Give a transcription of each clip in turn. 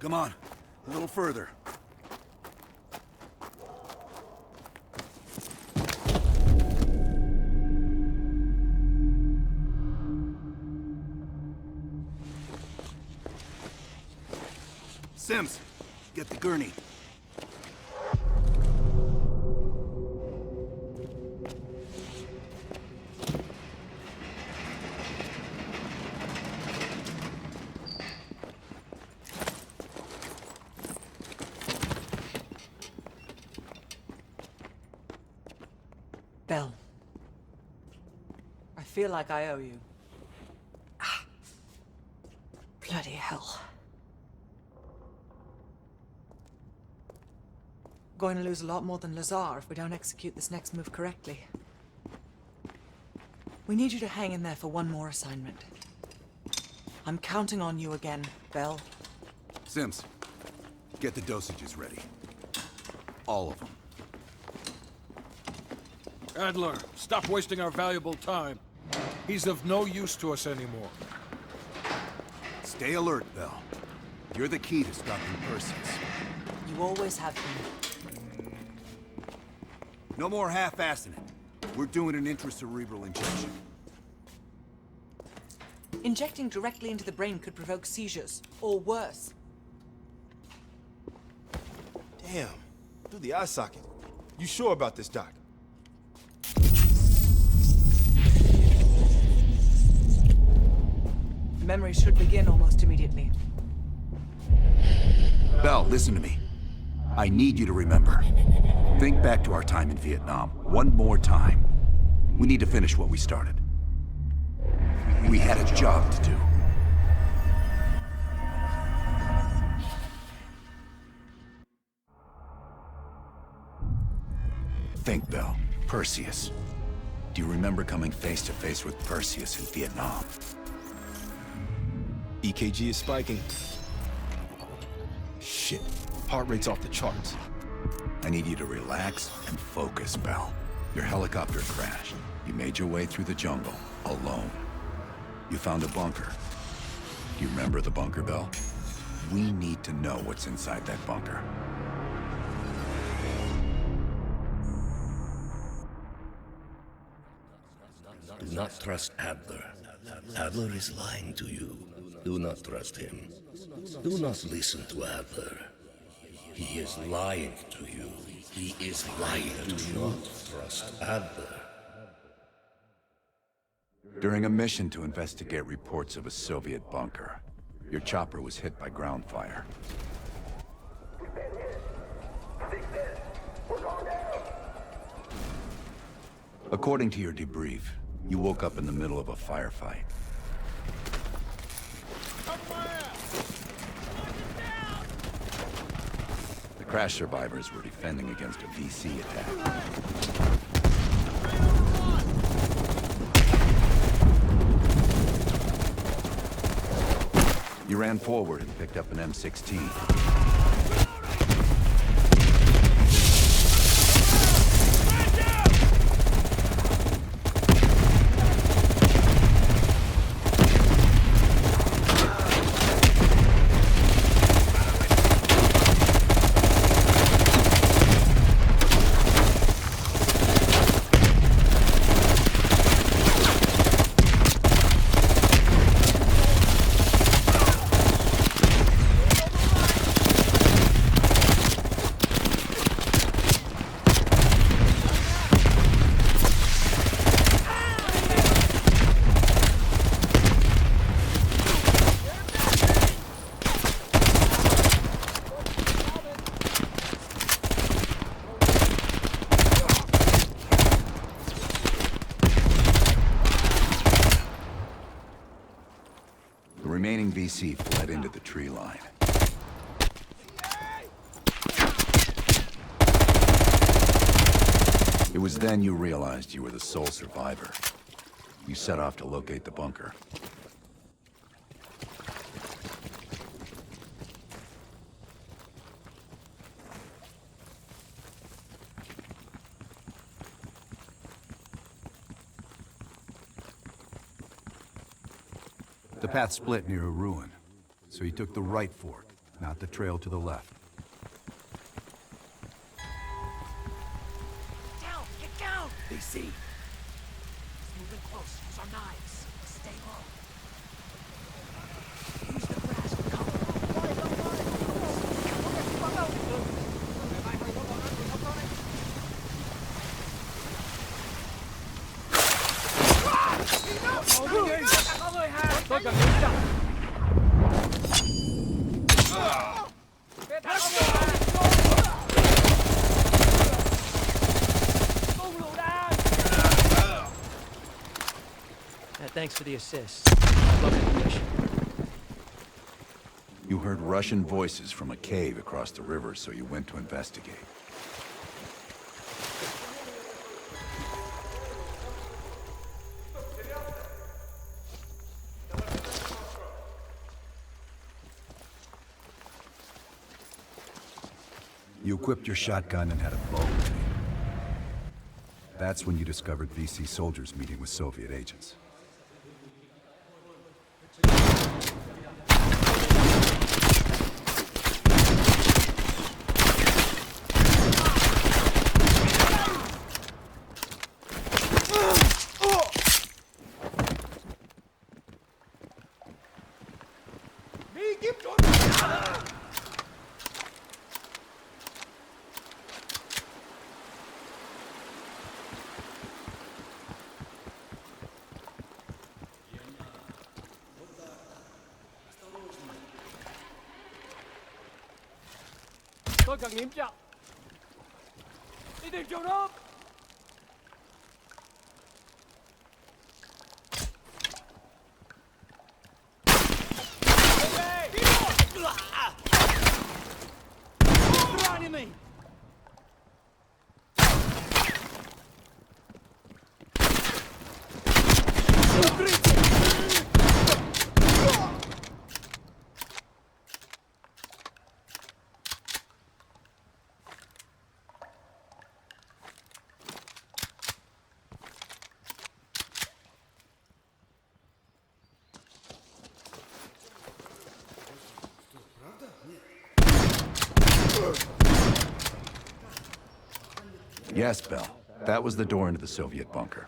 Come on, a little further. Sims, get the gurney. Bell. I feel like I owe you. Bloody hell. Going to lose a lot more than Lazar if we don't execute this next move correctly. We need you to hang in there for one more assignment. I'm counting on you again, Bell. Sims, get the dosages ready. All of them. Adler, stop wasting our valuable time. He's of no use to us anymore. Stay alert, Bell. You're the key to stopping Perseus. You always have been. No more half-assing it. We're doing an intracerebral injection. Injecting directly into the brain could provoke seizures, or worse. Damn. Through the eye socket. You sure about this, Doc? Memory should begin almost immediately. Bell, listen to me. I need you to remember. Think back to our time in Vietnam. One more time. We need to finish what we started. We had a job to do. Think, Bell. Perseus. Do you remember coming face to face with Perseus in Vietnam? EKG is spiking. Shit. Heart rate's off the charts. I need you to relax and focus, Bell. Your helicopter crashed. You made your way through the jungle, alone. You found a bunker. Do you remember the bunker, Bell? We need to know what's inside that bunker. Do not trust Adler. Adler is lying to you. Do not trust him. Do not listen to Adler. He is lying to you. He is lying to you. Do not trust Adler. During a mission to investigate reports of a Soviet bunker, your chopper was hit by ground fire. According to your debrief, you woke up in the middle of a firefight. The crash survivors were defending against a VC attack. You ran forward and picked up an M16. The remaining VC fled into the tree line. It was then you realized you were the sole survivor. You set off to locate the bunker. The path split near a ruin, so you took the right fork, not the trail to the left. Down! Get down! They see. It's moving close. Use our knives. Stay low. Use the grass for cover. Tôi cần kiểm tra. Thanks for the assist. I love the mission. You heard Russian voices from a cave across the river, so you went to investigate. You equipped your shotgun and had a bow ready. That's when you discovered VC soldiers meeting with Soviet agents. Tôi cần kiểm tra. Đi tìm chỗ đó. Enemy! Yes, Bell. That was the door into the Soviet bunker.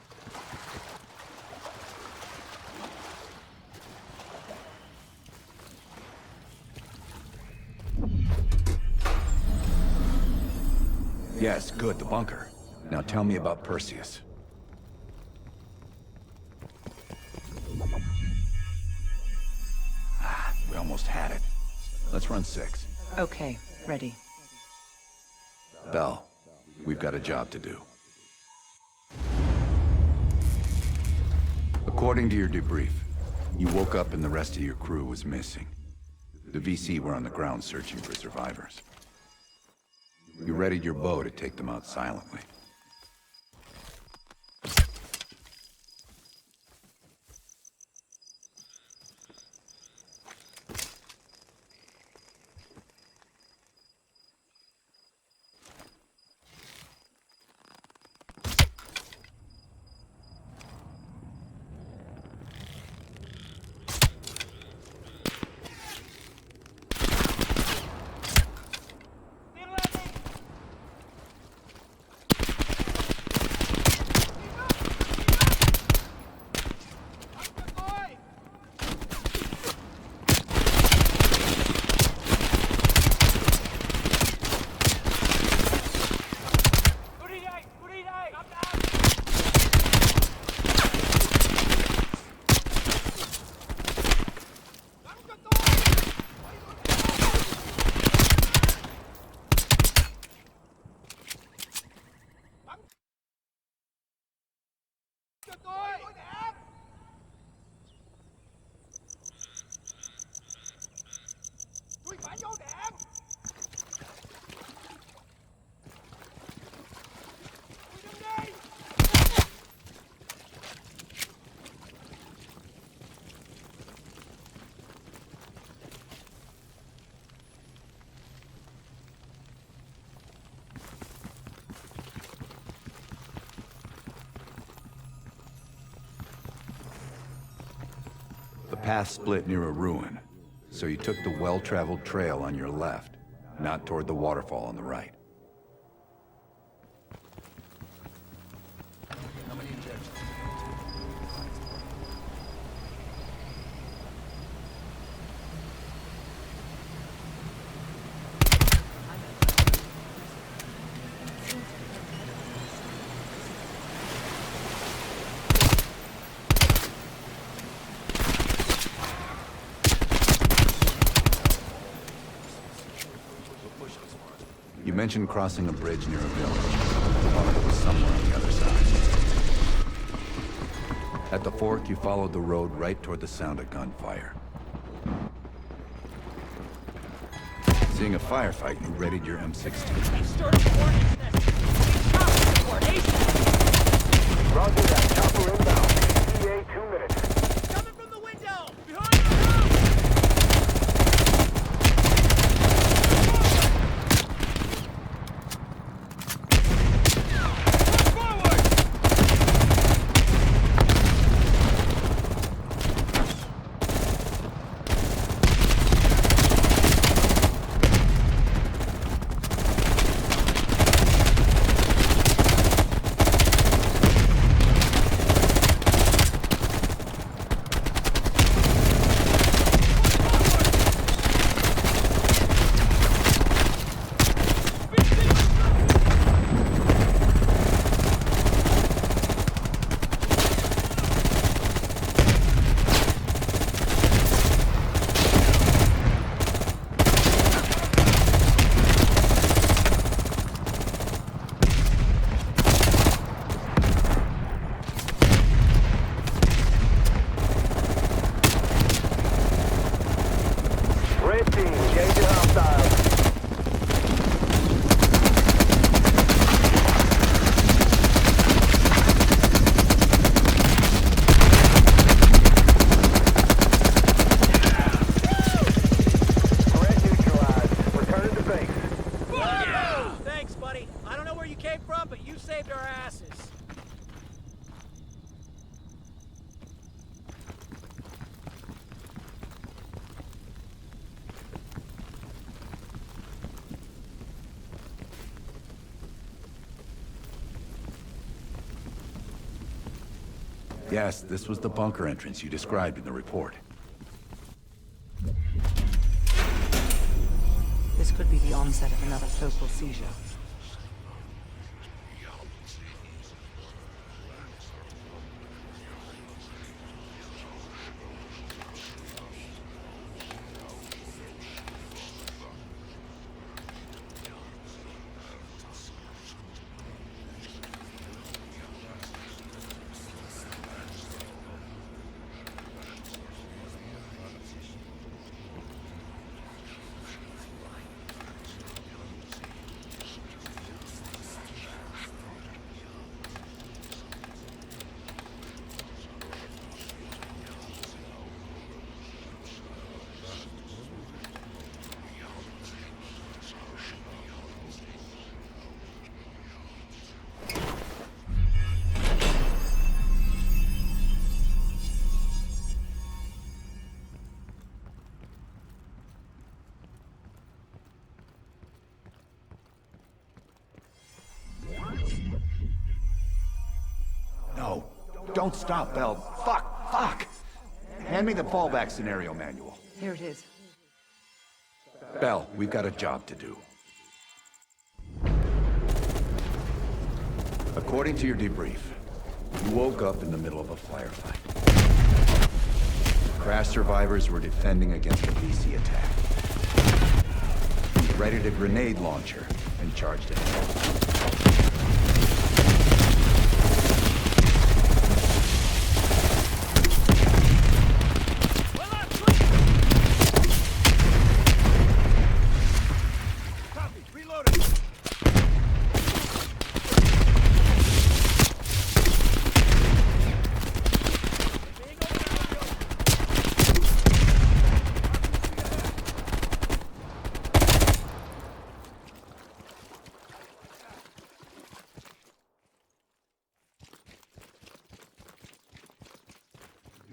Yes, good, the bunker. Now tell me about Perseus. We almost had it. Let's run 6. Okay, ready. Bell, we've got a job to do. According to your debrief, you woke up and the rest of your crew was missing. The VC were on the ground searching for survivors. You readied your bow to take them out silently. The path split near a ruin, So you took the well-traveled trail on your left, not toward the waterfall on the right. You mentioned crossing a bridge near a village. Thought it was somewhere on the other side. At the fork, you followed the road right toward the sound of gunfire. Seeing a firefight, you readied your M16. Roger that. Chopper inbound. ETA 2 minutes. Coming from the window! Behind the house! Red team, engage your hostiles. Threat neutralized. Return to base. Thanks, buddy. I don't know where you came from, but you saved our asses. Yes, this was the bunker entrance you described in the report. This could be the onset of another focal seizure. No, don't stop, Bell. Fuck! Hand me the fallback scenario manual. Here it is. Bell, we've got a job to do. According to your debrief, you woke up in the middle of a firefight. Crash survivors were defending against a VC attack. You readied a grenade launcher and charged it.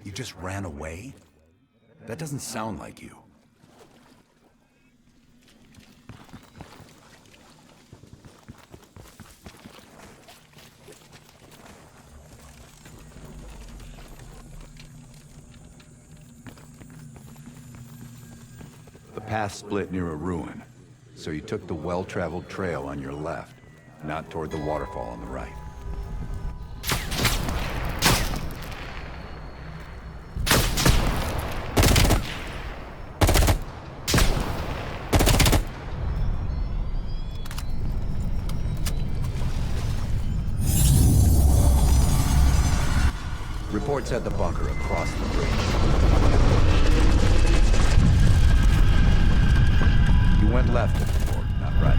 You just ran away? That doesn't sound like you. path split near a ruin, so you took the well-traveled trail on your left, not toward the waterfall on the right. Reports had the bunker across the bridge. You went left at the fort, not right.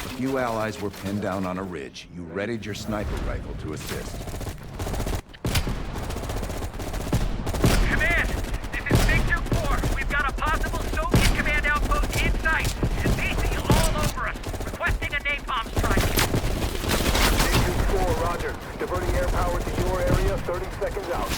A few allies were pinned down on a ridge. You readied your sniper rifle to assist. Command, this is Victor 4. We've got a possible Soviet command outpost in sight. It's basing all over us, requesting a napalm strike. Victor 4, roger. Diverting air power to your area, 30 seconds out.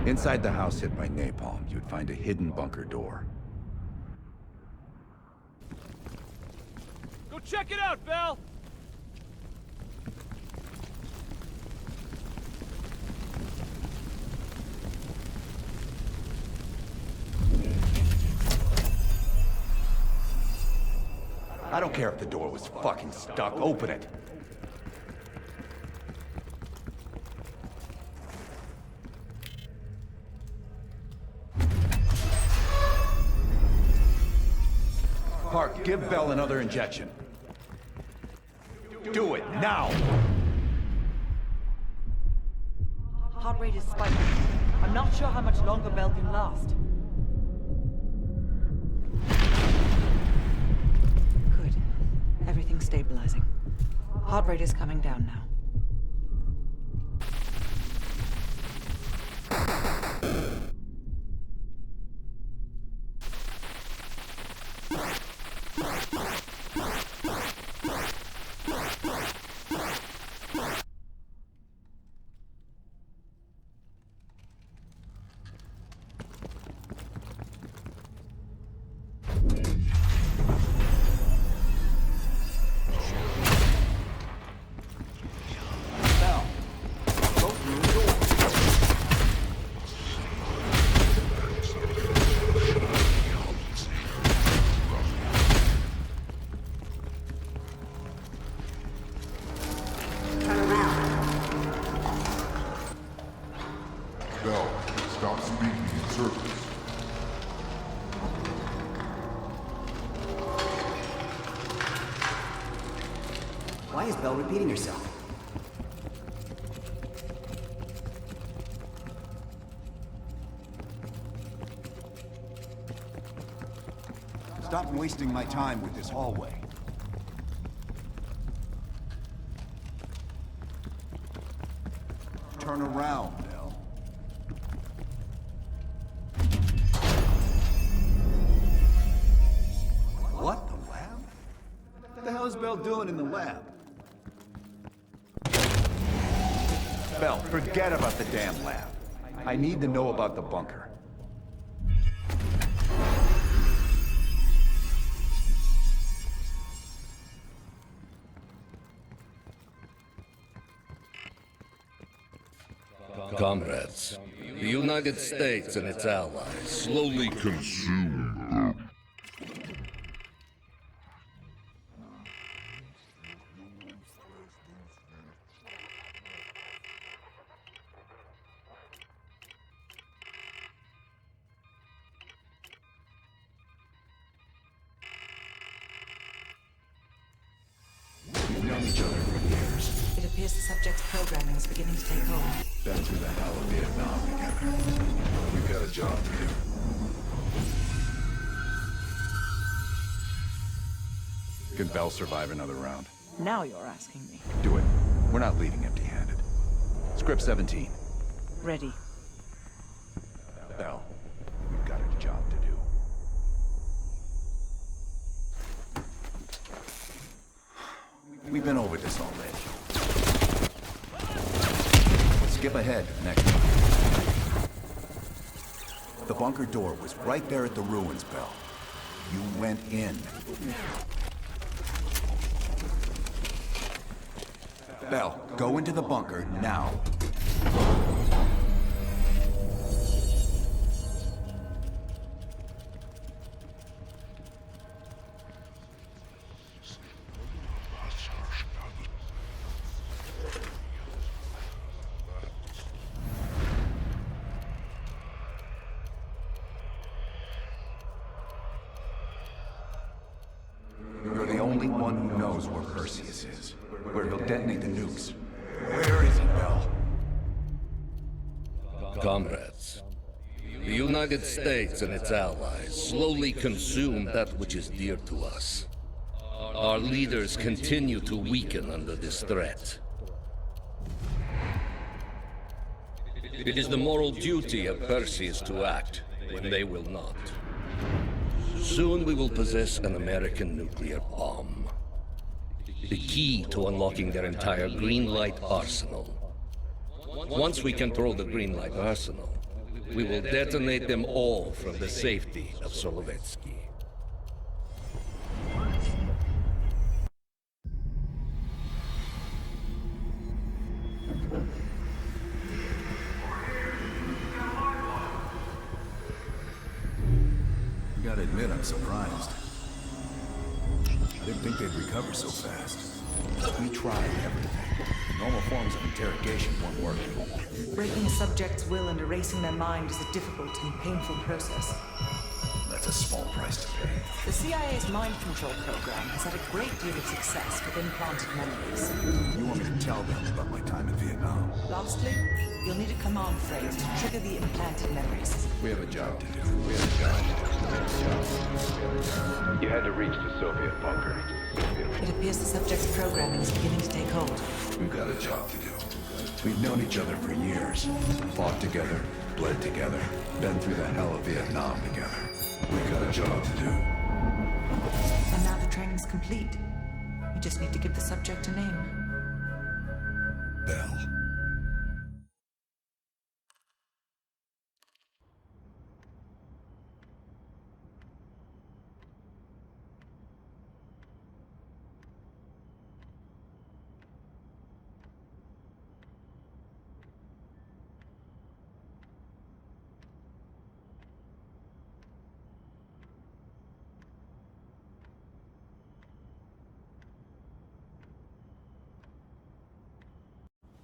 Inside the house hit by napalm, you'd find a hidden bunker door. Go check it out, Bell! I don't care if the door was fucking stuck. Open it. Park, give Bell another injection. Do it, now! Heart rate is spiking. I'm not sure how much longer Bell can last. Good. Everything's stabilizing. Heart rate is coming down now. Bell, stop speaking in circles. Why is Bell repeating herself? Stop wasting my time with this hallway. Turn around, Bell. What? The lab? What the hell is Bell doing in the lab? Bell, forget about the damn lab. I need to know about the bunker. Comrades, the United States and its allies slowly consume We've known each other appears the subject's programming is beginning to take hold. Been through the hell of Vietnam together. We've got a job to do. Can Bell survive another round? Now you're asking me. Do it. We're not leaving empty-handed. Script 17. Ready. Bell, we've got a job to do. We've been over this already. Skip ahead, next time. The bunker door was right there at the ruins, Bell. You went in. Bell, go into the bunker now. You're the only one who knows where Perseus is, where he'll detonate the nukes. Where is he, Bell? Comrades, the United States and its allies slowly consume that which is dear to us. Our leaders continue to weaken under this threat. It is the moral duty of Perseus to act when they will not. Soon we will possess an American nuclear bomb. The key to unlocking their entire Greenlight arsenal. Once we control the Greenlight arsenal, we will detonate them all from the safety of Solovetsky. You gotta admit, I'm surprised. I didn't think they'd recover so fast. We tried everything. Normal forms of interrogation weren't working. Breaking a subject's will and erasing their mind is a difficult and painful process. That's a small price to pay. The CIA's mind control program has had a great deal of success with implanted memories. You want me to tell them about my time in Vietnam? Lastly, you'll need a command phrase to trigger the implanted memories. We have a job to do. We have a job to do. We have a job to do. You had to reach the Soviet bunker. It appears the subject's programming is beginning to take hold. We've got a job to do. We've known each other for years. Fought together, bled together, been through the hell of Vietnam together. We've got a job to do. And now the training's complete. You just need to give the subject a name. Bell.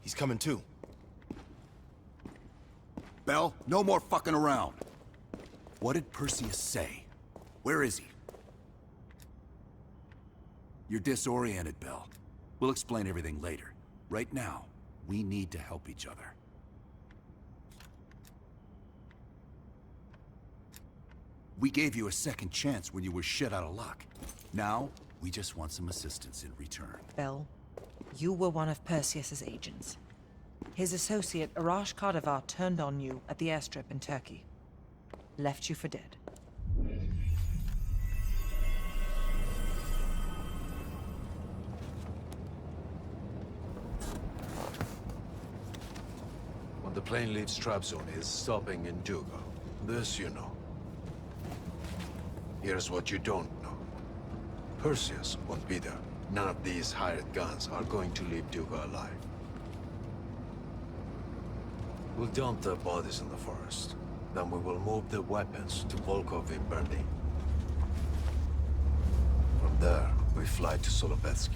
He's coming too. Bell, no more fucking around. What did Perseus say? Where is he? You're disoriented, Bell. We'll explain everything later. Right now, we need to help each other. We gave you a second chance when you were shit out of luck. Now, we just want some assistance in return. Bell, you were one of Perseus's agents. His associate, Arash Kardavar, turned on you at the airstrip in Turkey. Left you for dead. When the plane leaves Trabzon, it's stopping in Duga. This you know. Here's what you don't know. Perseus won't be there. None of these hired guns are going to leave Duga alive. We'll dump their bodies in the forest. Then we will move the weapons to Volkov in Berlin. From there, we fly to Solovetsky.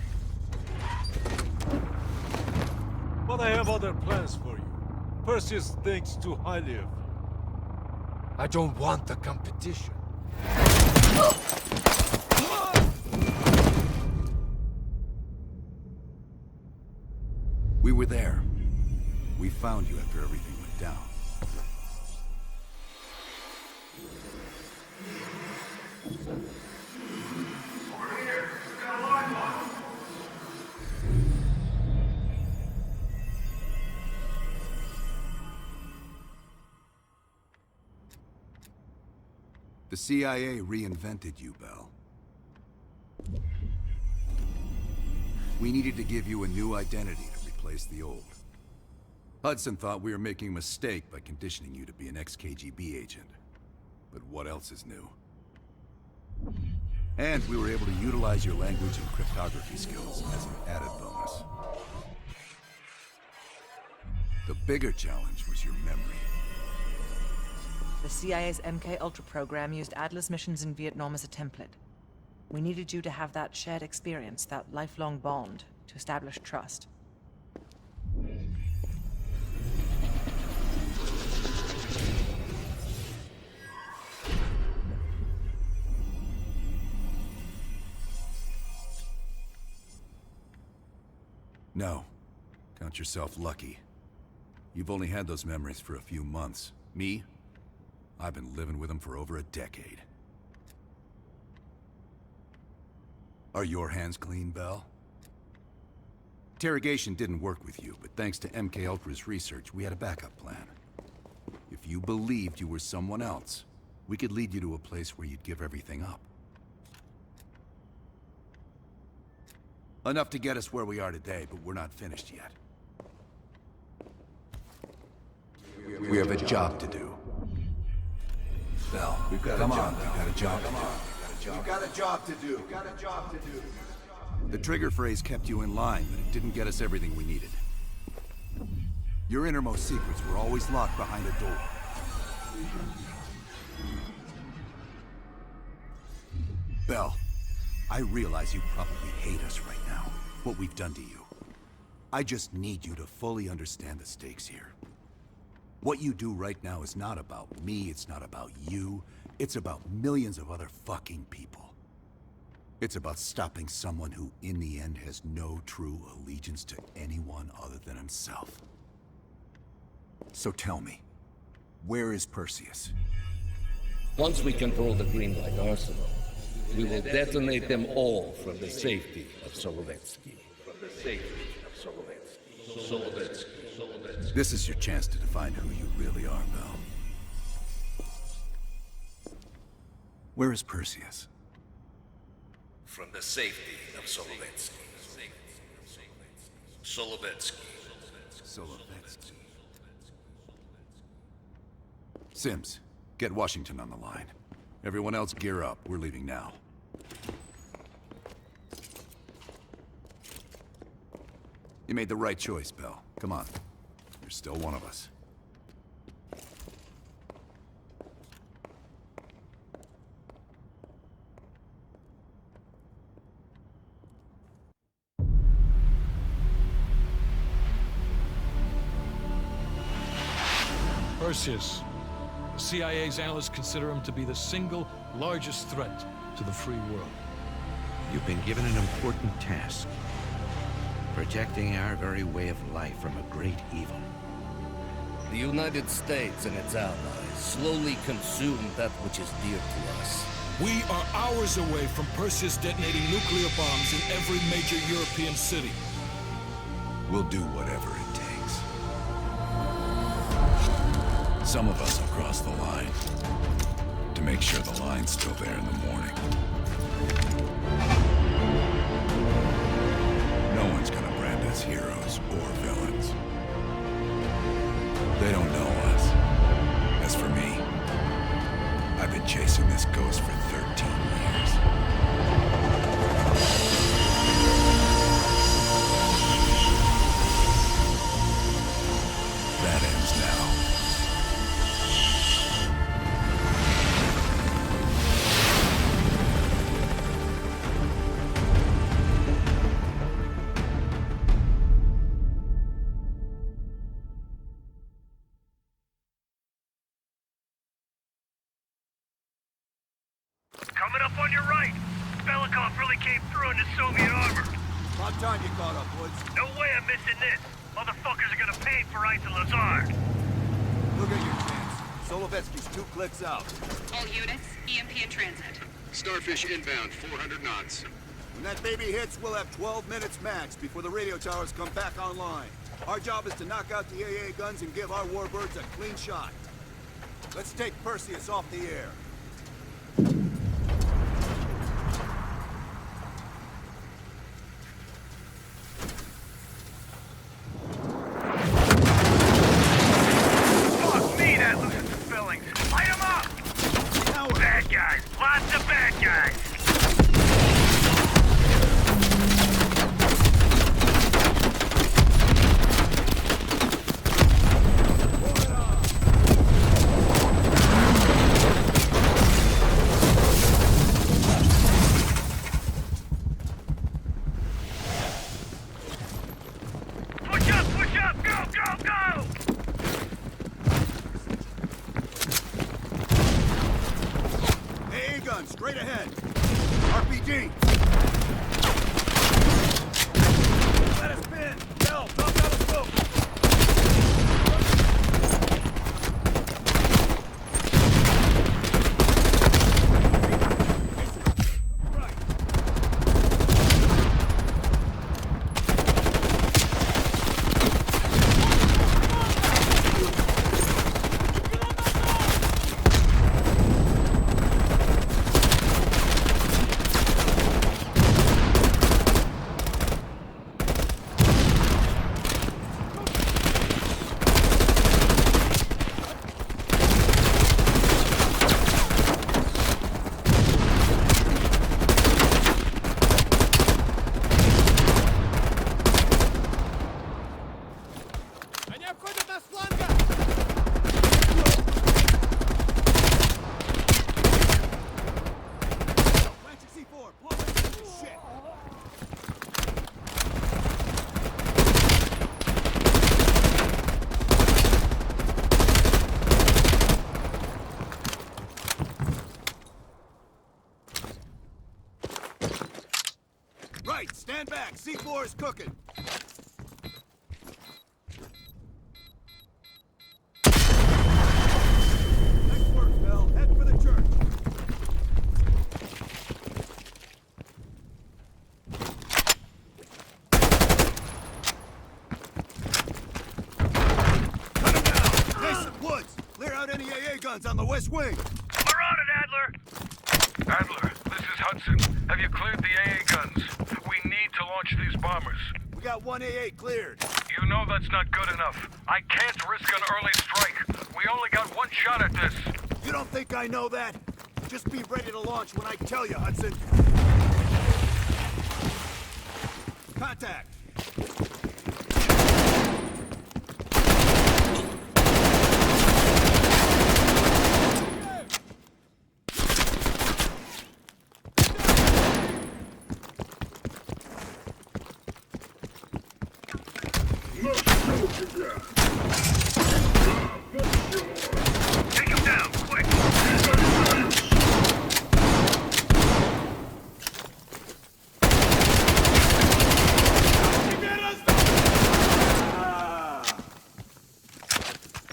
But I have other plans for you. Perseus thinks too highly of you. I don't want the competition. We were there. We found you after everything went down. The CIA reinvented you, Bell. We needed to give you a new identity to replace the old. Hudson thought we were making a mistake by conditioning you to be an ex-KGB agent. But what else is new? And we were able to utilize your language and cryptography skills as an added bonus. The bigger challenge was your memory. The CIA's MK-Ultra program used Adler's missions in Vietnam as a template. We needed you to have that shared experience, that lifelong bond, to establish trust. No. Count yourself lucky. You've only had those memories for a few months. Me? I've been living with them for over a decade. Are your hands clean, Bell? Interrogation didn't work with you, but thanks to MK-Ultra's research, we had a backup plan. If you believed you were someone else, we could lead you to a place where you'd give everything up. Enough to get us where we are today, but we're not finished yet. We have a job to do. Bell, come on, we've got a job to do. We've got a job to do. We've got a job to do. The trigger phrase kept you in line, but it didn't get us everything we needed. Your innermost secrets were always locked behind a door. Bell, I realize you probably hate us right now, what we've done to you. I just need you to fully understand the stakes here. What you do right now is not about me, it's not about you, it's about millions of other fucking people. It's about stopping someone who, in the end, has no true allegiance to anyone other than himself. So tell me, where is Perseus? Once we control the Greenlight Arsenal, we will detonate them all from the safety of Solovetsky. This is your chance to define who you really are, Bell. Where is Perseus? From the safety of Solovetsky. Solovetsky. Sims, get Washington on the line. Everyone else gear up. We're leaving now. You made the right choice, Bell. Come on. You're still one of us. Perseus. The CIA's analysts consider him to be the single largest threat to the free world. You've been given an important task. Protecting our very way of life from a great evil. The United States and its allies slowly consume that which is dear to us. We are hours away from Perseus detonating nuclear bombs in every major European city. We'll do whatever it takes. Some of us will cross the line to make sure the line's still there in the morning. No one's gonna brand us heroes or villains. They don't know us. As for me, I've been chasing this ghost for 13 years. That ends now. Coming up on your right. Belikov really came through in his Soviet armor. About time you caught up, Woods. No way I'm missing this. Motherfuckers are gonna pay for Ice and Lazard. Look at your chance. Solovetsky's 2 clicks out. All units, EMP in transit. Starfish inbound, 400 knots. When that baby hits, we'll have 12 minutes max before the radio towers come back online. Our job is to knock out the AA guns and give our warbirds a clean shot. Let's take Perseus off the air. Fuck me, that loses some fillings. Light 'em up! Bad guys. Lots of bad guys. Push up, push up! Go, go, go! AA gun, straight ahead. RPG. Let us spin. Bell, drop out of scope. Они обходят нас с фланга! Magic C4, blow into this shit. Right, stand back. C4 is cooking. Nice work, Bell. Head for the church. Cut him down. Mason, Woods, clear out any AA guns on the west wing. We're on it, Adler! Adler, this is Hudson. Have you cleared the AA guns? We need to launch these bombers. We got 1 AA cleared. You know that's not good enough. I can't risk an early strike. We only got one shot at this. You don't think I know that? Just be ready to launch when I tell you, Hudson. Contact. Take him down, quick!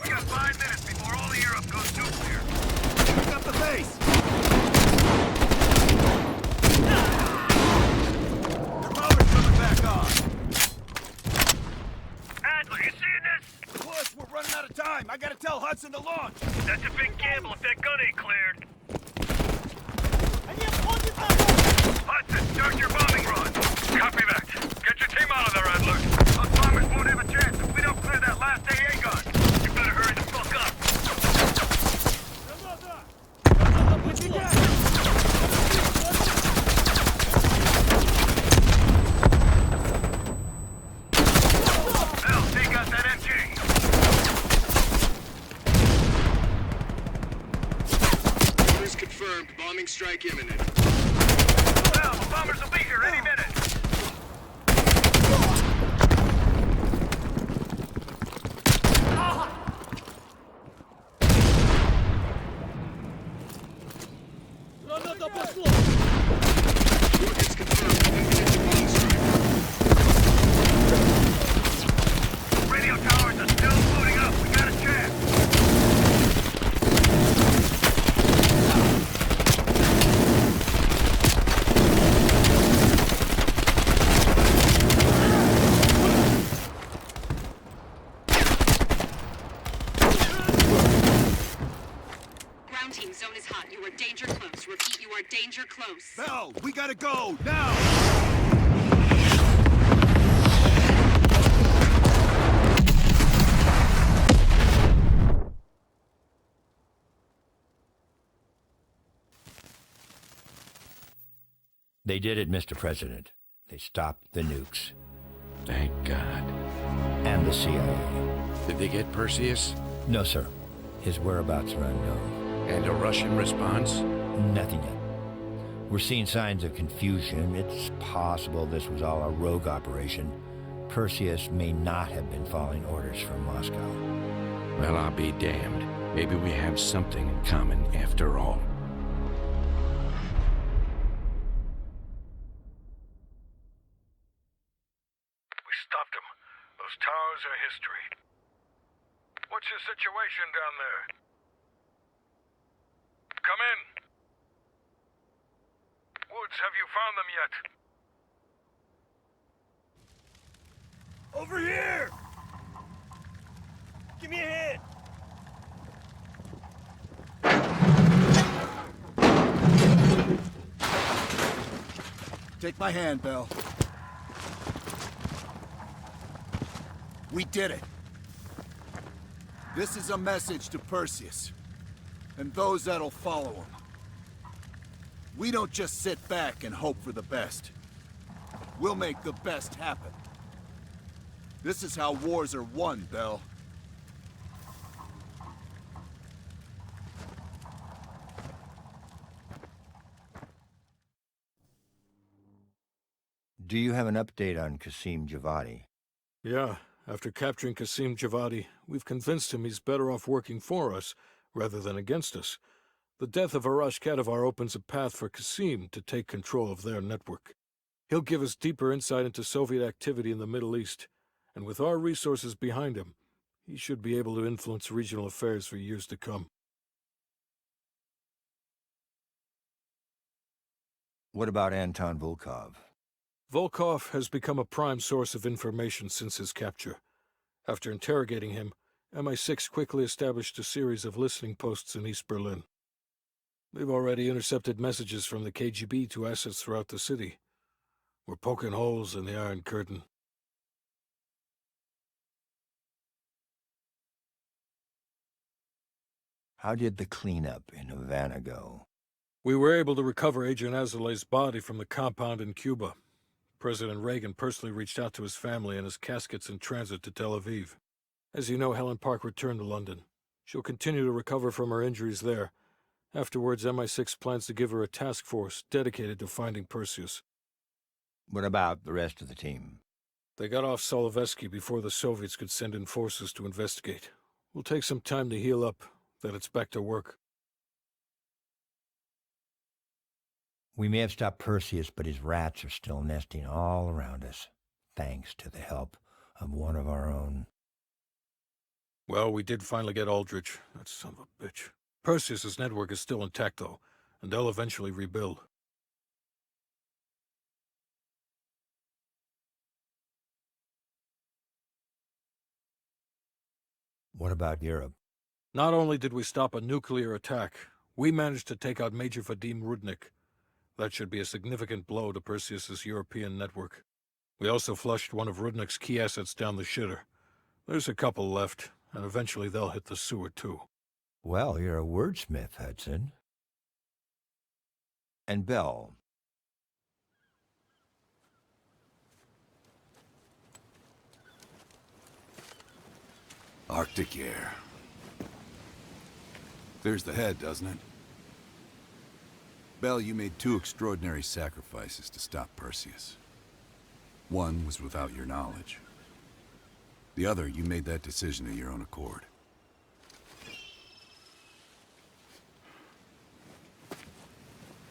We got 5 minutes before all of Europe goes nuclear. Pick up the base. Their power's coming back on. Adler, you seeing this? Plus, we're running out of time. I gotta tell Hudson to launch. That's a big gamble if that gun ain't cleared. Hudson, start your bombing run. Copy that. Get your team out of there, Adler. Those bombers won't have a chance if we don't clear that last AA gun. You better hurry the fuck up. Hell, take out that MG. Orders confirmed. Bombing strike imminent. Well, the bombers will be here any minute. Граната пошло! Orders confirmed. Imminent bombing strike. You are danger close. Bell, we gotta go, now! They did it, Mr. President. They stopped the nukes. Thank God. And the CIA. Did they get Perseus? No, sir. His whereabouts are unknown. And a Russian response? Nothing yet. We're seeing signs of confusion. It's possible this was all a rogue operation. Perseus may not have been following orders from Moscow. Well, I'll be damned. Maybe we have something in common after all. We stopped him. Those towers are history. What's your situation down there? Come in. Woods, have you found them yet? Over here! Give me a hand! Take my hand, Bell. We did it. This is a message to Perseus, and those that'll follow him. We don't just sit back and hope for the best. We'll make the best happen. This is how wars are won, Bell. Do you have an update on Qasim Javadi? Yeah, after capturing Qasim Javadi, we've convinced him he's better off working for us, rather than against us. The death of Arash Kadivar opens a path for Qasim to take control of their network. He'll give us deeper insight into Soviet activity in the Middle East, and with our resources behind him, he should be able to influence regional affairs for years to come. What about Anton Volkov? Volkov has become a prime source of information since his capture. After interrogating him, MI6 quickly established a series of listening posts in East Berlin. They've already intercepted messages from the KGB to assets throughout the city. We're poking holes in the Iron Curtain. How did the cleanup in Havana go? We were able to recover Agent Azoulay's body from the compound in Cuba. President Reagan personally reached out to his family, and his casket's in transit to Tel Aviv. As you know, Helen Park returned to London. She'll continue to recover from her injuries there. Afterwards, MI6 plans to give her a task force dedicated to finding Perseus. What about the rest of the team? They got off Solovetsky before the Soviets could send in forces to investigate. We'll take some time to heal up, then it's back to work. We may have stopped Perseus, but his rats are still nesting all around us, thanks to the help of one of our own. Well, we did finally get Aldrich. That son of a bitch. Perseus's network is still intact, though, and they'll eventually rebuild. What about Europe? Not only did we stop a nuclear attack, we managed to take out Major Vadim Rudnik. That should be a significant blow to Perseus's European network. We also flushed one of Rudnik's key assets down the shitter. There's a couple left, and eventually they'll hit the sewer too. Well, you're a wordsmith, Hudson. And Bell. Arctic air. Clears the head, doesn't it? Bell, you made two extraordinary sacrifices to stop Perseus. One was without your knowledge. The other, you made that decision of your own accord.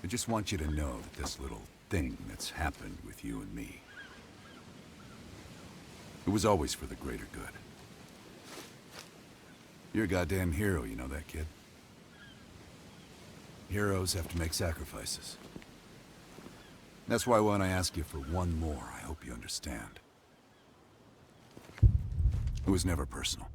I just want you to know that this little thing that's happened with you and me, it was always for the greater good. You're a goddamn hero, you know that, kid? Heroes have to make sacrifices. That's why when I ask you for one more, I hope you understand. It was never personal.